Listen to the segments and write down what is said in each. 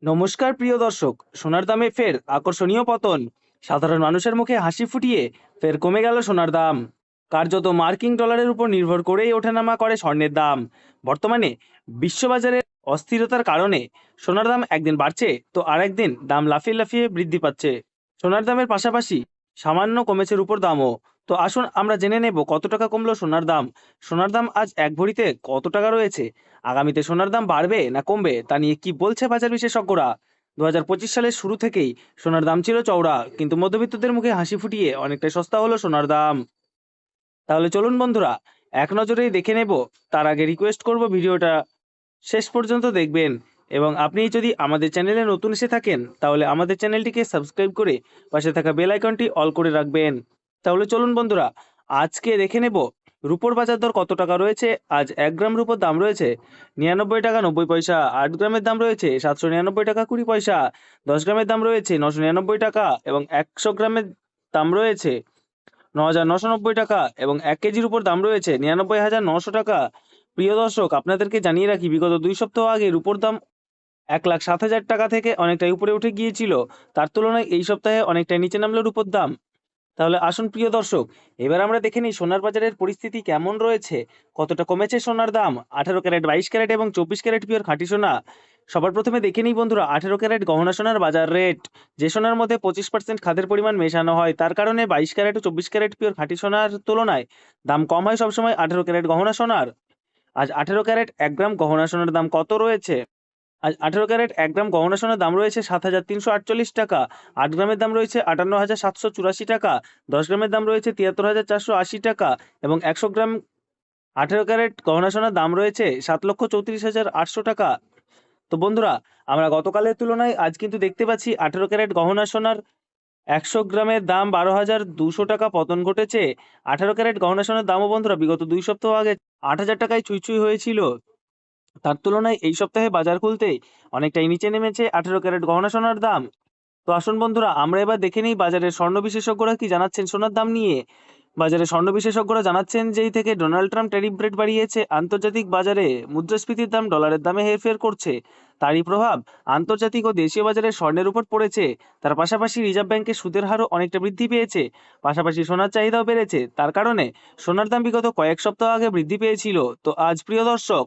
নমস্কার প্রিয় দর্শক, সোনার দামে ফের আকর্ষণীয় পতন। সাধারণ মানুষের মুখে হাসি ফুটিয়ে ফের কমে গেল সোনার দাম। কার্যত মার্কিন ডলারের উপর নির্ভর করেই ওঠানামা করে স্বর্ণের দাম। বর্তমানে বিশ্ববাজারে অস্থিরতার কারণে সোনার দাম একদিন বাড়ছে তো আর একদিন দাম লাফিয়ে লাফিয়ে বৃদ্ধি পাচ্ছে। সোনার দামের পাশাপাশি সামান্য কমেছে রূপোর দামও। তো আসুন আমরা জেনে নেব কত টাকা কমলো সোনার দাম। সোনার দাম আজ এক ভরিতে কত টাকা রয়েছে, আগামীতে সোনার দাম বাড়বে না কমবে তা নিয়ে কি বলছে বাজার বিশেষজ্ঞরা। 2025 সালের শুরু থেকেই সোনার দাম ছিল চওড়া, কিন্তু মধ্যবিত্তদের মুখে হাসি ফুটিয়ে অনেকটাই সস্তা হলো সোনার দাম। তাহলে চলুন বন্ধুরা, এক নজরেই দেখে নেব। তার আগে রিকোয়েস্ট করব ভিডিওটা শেষ পর্যন্ত দেখবেন, এবং আপনি যদি আমাদের চ্যানেলে নতুন এসে থাকেন তাহলে আমাদের চ্যানেলটিকে সাবস্ক্রাইব করে পাশে থাকা বেল আইকনটি অল করে রাখবেন। তাহলে চলুন বন্ধুরা, আজকে দেখে নেব রুপোর বাজার দর কত টাকা রয়েছে। আজ 1 গ্রাম রুপোর দাম রয়েছে 99 টাকা 90 পয়সা, 8 গ্রামের দাম রয়েছে 799 টাকা 20 পয়সা, 10 গ্রামের দাম রয়েছে 999 টাকা এবং 100 গ্রামের দাম রয়েছে 9,990 টাকা এবং 1 কেজির উপর দাম রয়েছে 99,900 টাকা। প্রিয় দর্শক, আপনাদেরকে জানিয়ে রাখি, বিগত 2 সপ্তাহ আগে রুপোর দাম 1,07,000 টাকা থেকে অনেকটাই উপরে উঠে গিয়েছিল। তার তুলনায় এই সপ্তাহে অনেকটাই নিচে নামলো রুপোর দাম। তাহলে আসুন প্রিয় দর্শক, এবার আমরা দেখে নিই সোনার বাজারের পরিস্থিতি কেমন রয়েছে, কতটা কমেছে সোনার দাম। 18 ক্যারেট, 22 ক্যারেট এবং 24 ক্যারেট পিওর খাঁটি সোনা। সবার প্রথমে দেখে নিই বন্ধুরা 18 ক্যারেট গহনা সোনার বাজার রেট। যে সোনার মধ্যে 25% খাদের পরিমাণ মেশানো হয়, তার কারণে 22 ক্যারেট ও 24 ক্যারেট পিওর খাঁটি সোনার তুলনায় দাম কম হয় সবসময় 18 ক্যারেট গহনা সোনার। আজ 18 ক্যারেট 1 গ্রাম গহনা সোনার দাম কত রয়েছে? আজ 18 ক্যারেট 1 গ্রাম গহনা সোনার দাম রয়েছে 7,348 টাকা। 8 গ্রামের দাম রয়েছে 58,784 টাকা। 10 গ্রামের দাম রয়েছে 73,480 টাকা এবং 100 গ্রাম 18 ক্যারেট গহনা সোনার দাম রয়েছে 7,34,800 টাকা। তো বন্ধুরা, আমরা গতকালের তুলনায় আজ কিন্তু দেখতে পাচ্ছি 18 ক্যারেট গহনা সোনার 100 গ্রামের দাম 12,200 টাকা পতন ঘটেছে। 18 ক্যারেট গহনা সোনার দামও বন্ধুরা বিগত 2 সপ্তাহ আগে 8,000 টাকায় ছুঁই ছুঁই হয়েছিল। তার তুলনায় এই সপ্তাহে বাজার খুলতেই অনেকটাই নিচে নেমেছে 18 ক্যারেট গহনা সোনার দাম। তো আসুন বন্ধুরা, আমরা এবার দেখে নিই বাজারের স্বর্ণ বিশেষজ্ঞরা কি জানাচ্ছেন সোনার দাম নিয়ে। বাজারে স্বর্ণ বিশেষজ্ঞরা জানাচ্ছেন, যেই থেকে ডোনাল্ড ট্রাম্প ট্যারিফ রেট বাড়িয়েছে, আন্তর্জাতিক বাজারে মুদ্রাস্ফীতির দাম ডলারের দামে হেরফের করছে। তারই প্রভাব আন্তর্জাতিক ও দেশীয় বাজারে স্বর্ণের উপর পড়েছে। তার পাশাপাশি রিজার্ভ ব্যাংকের সুদের হারও অনেকটা বৃদ্ধি পেয়েছে। পাশাপাশি সোনার চাহিদাও বেড়েছে। তার কারণে সোনার দাম বিগত কয়েক সপ্তাহ আগে বৃদ্ধি পেয়েছিল। তো আজ প্রিয় দর্শক,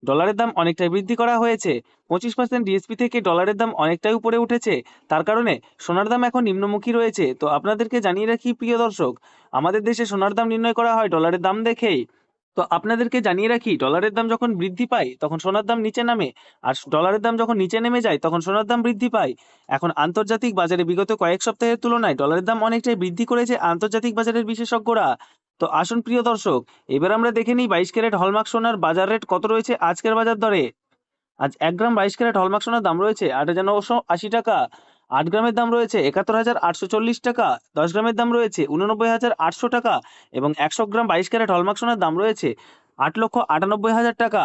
ডলারের দাম অনেকটাই বৃদ্ধি করা হয়েছে। 25% ডিএসপি থেকে ডলারের দাম অনেকটাই উপরে উঠেছে। তার কারণে সোনার দাম এখন নিম্নমুখী রয়েছে। তো আপনাদেরকে জানিয়ে রাখি প্রিয় দর্শক, আমাদের দেশে সোনার দাম নির্ণয় করা হয় ডলারের দাম দেখেই। তো আপনাদেরকে জানিয়ে রাখি, ডলারের দাম যখন বৃদ্ধি পায় তখন সোনার দাম নিচে নামে, আর ডলারের দাম যখন নিচে নেমে যায় তখন সোনার দাম বৃদ্ধি পায়। এখন আন্তর্জাতিক বাজারে বিগত কয়েক সপ্তাহের তুলনায় ডলারের দাম অনেকটাই বৃদ্ধি করেছে আন্তর্জাতিক বাজারের বিশেষজ্ঞরা। তো আসুন প্রিয় দর্শক, এবার আমরা দেখে নিই 22 ক্যারেট হলমার্ক সোনার বাজার রেট কত রয়েছে আজকের বাজার দরে। আজ 1 গ্রাম 22 ক্যারেট হলমার্ক সোনার দাম রয়েছে 8,980 টাকা। 8 গ্রামের দাম রয়েছে 71,840 টাকা। 10 গ্রামের দাম রয়েছে 89,800 টাকা এবং 100 গ্রাম 22 ক্যারেট হলমার্ক সোনার দাম রয়েছে 8,98,000 টাকা।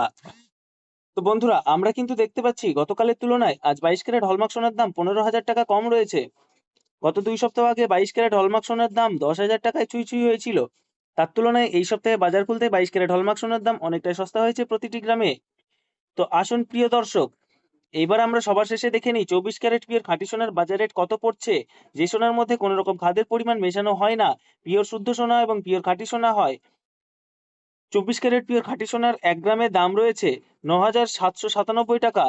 তো বন্ধুরা, আমরা কিন্তু দেখতে পাচ্ছি গতকালের তুলনায় আজ 22 ক্যারেট হলমার্ক সোনার দাম 15,000 টাকা কম রয়েছে। গত 2 সপ্তাহ আগে 22 ক্যারেট হলমার্ক সোনার দাম 10,000 টাকায় ছুঁই ছুঁই হয়েছিল। তার তুলনায় এই সপ্তাহে বাজার খুলতে 22 ক্যারেট হলমার্ক সোনার দাম অনেকটাই সস্তা হয়েছে প্রতিটি গ্রামে। তো আসুন প্রিয় দর্শক, এইবার আমরা সবার শেষে দেখে নিই 24 ক্যারেট পিওর খাঁটি সোনার বাজার রেট কত পড়ছে। যে সোনার মধ্যে কোনো রকম খাদের পরিমাণ মেশানো হয় না, পিওর শুদ্ধ সোনা এবং পিওর খাঁটি সোনা হয়। 24 ক্যারেট পিওর খাঁটি সোনার 1 গ্রামের দাম রয়েছে 9,797 টাকা।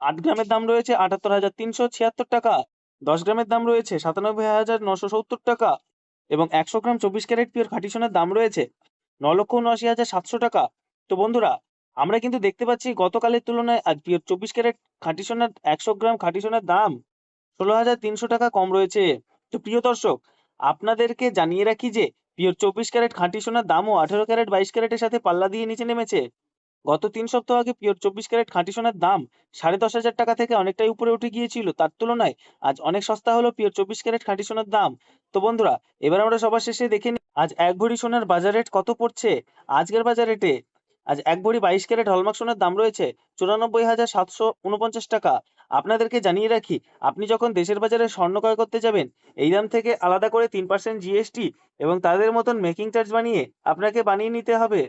8 গ্রামের দাম রয়েছে 78,376 টাকা। 10 গ্রামের দাম রয়েছে 97,970 টাকা এবং 100 গ্রাম 24 ক্যারেট পিওর খাঁটি সোনার দাম রয়েছে 9,79,700 টাকা। তো বন্ধুরা, আমরা কিন্তু দেখতে পাচ্ছি গতকালের তুলনায় আজ পিওর 24 ক্যারেট খাঁটি সোনার 100 গ্রাম খাঁটি সোনার দাম 16,300 টাকা কম রয়েছে। তো প্রিয় দর্শক, আপনাদেরকে জানিয়ে রাখি যে পিওর 24 ক্যারেট খাঁটি সোনার দামও 18 ক্যারেট 22 ক্যারেটের সাথে পাল্লা দিয়ে নিচে নেমেছে। গত 3 সপ্তাহ আগে পিওর 24 ক্যারেট খাঁটি সোনার দাম 10,500 টাকা থেকে অনেকটাই উপরে উঠে গিয়েছিল। তার তুলনায় আজ অনেক সস্তা হলো পিওর 24 ক্যারেট খাঁটি সোনার দাম। তো বন্ধুরা, এবার আমরা সবার শেষে দেখে নিই আজ 1 ভরি সোনার বাজার রেট কত পড়ছে। আজকের বাজার রেটে আজ 1 ভরি 22 ক্যারেট হলমার্ক সোনার দাম রয়েছে 94,749 টাকা। আপনাদেরকে জানিয়ে রাখি, আপনি যখন দেশের বাজারে স্বর্ণ ক্রয় করতে যাবেন, এই দাম থেকে আলাদা করে 3% জিএসটি এবং তাদের মতন মেকিং চার্জ বানিয়ে আপনাকে বানিয়ে নিতে হবে।